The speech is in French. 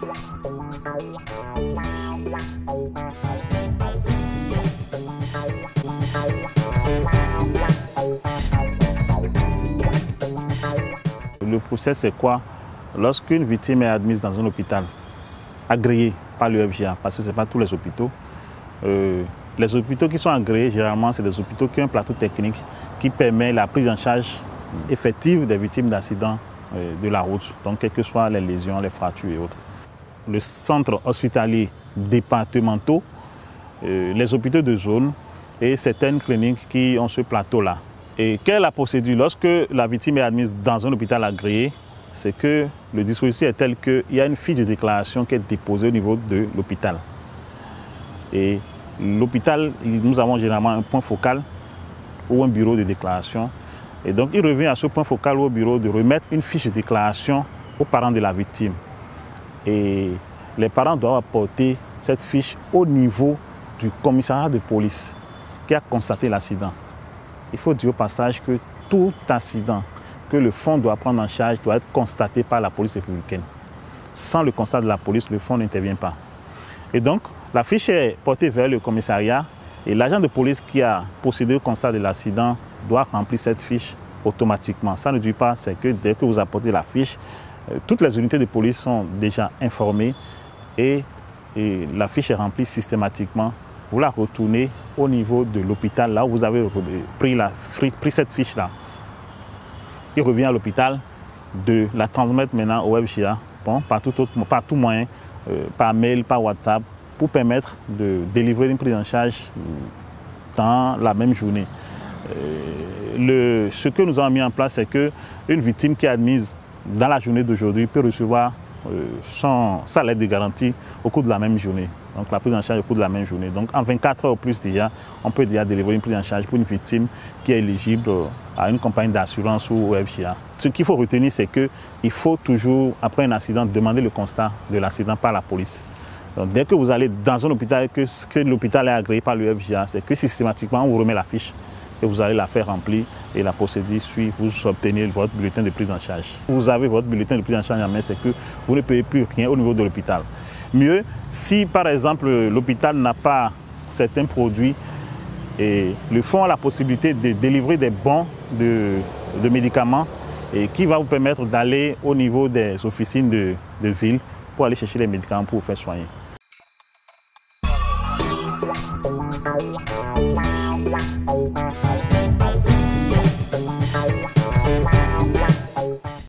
Le procès, c'est quoi? Lorsqu'une victime est admise dans un hôpital agréé par l'UFJA, parce que ce n'est pas tous les hôpitaux, les hôpitaux qui sont agréés, généralement, c'est des hôpitaux qui ont un plateau technique qui permet la prise en charge effective des victimes d'accidents de la route, donc quelles que soient les lésions, les fractures et autres. Le centre hospitalier départementaux, les hôpitaux de zone et certaines cliniques qui ont ce plateau-là. Et quelle est la procédure? Lorsque la victime est admise dans un hôpital agréé, c'est que le dispositif est tel qu'il y a une fiche de déclaration qui est déposée au niveau de l'hôpital. Et l'hôpital, nous avons généralement un point focal ou un bureau de déclaration. Et donc, il revient à ce point focal ou au bureau de remettre une fiche de déclaration aux parents de la victime. Et les parents doivent apporter cette fiche au niveau du commissariat de police qui a constaté l'accident. Il faut dire au passage que tout accident que le fonds doit prendre en charge doit être constaté par la police républicaine. Sans le constat de la police, le fonds n'intervient pas. Et donc, la fiche est portée vers le commissariat et l'agent de police qui a procédé au constat de l'accident doit remplir cette fiche automatiquement. Ça ne dit pas, c'est que dès que vous apportez la fiche, toutes les unités de police sont déjà informées et la fiche est remplie systématiquement. Vous la retournez au niveau de l'hôpital, là où vous avez pris cette fiche-là. Il revient à l'hôpital de la transmettre maintenant au UFJA, par tout moyen, par mail, par WhatsApp, pour permettre de délivrer une prise en charge dans la même journée. Ce que nous avons mis en place, c'est qu'une victime qui est admise dans la journée d'aujourd'hui peut recevoir sa lettre de garantie au cours de la même journée. Donc la prise en charge au cours de la même journée. Donc en 24 heures ou plus déjà, on peut déjà délivrer une prise en charge pour une victime qui est éligible à une compagnie d'assurance ou au FJA. Ce qu'il faut retenir, c'est qu'il faut toujours, après un accident, demander le constat de l'accident par la police. Donc dès que vous allez dans un hôpital, que l'hôpital est agréé par le FJA, c'est que systématiquement on vous remet la fiche et vous allez la faire remplir et la procédure suit, vous obtenez votre bulletin de prise en charge. Vous avez votre bulletin de prise en charge en main, c'est que vous ne payez plus rien au niveau de l'hôpital. Mieux, si par exemple l'hôpital n'a pas certains produits et le fonds a la possibilité de délivrer des bons de médicaments et qui va vous permettre d'aller au niveau des officines de ville pour aller chercher les médicaments pour vous faire soigner.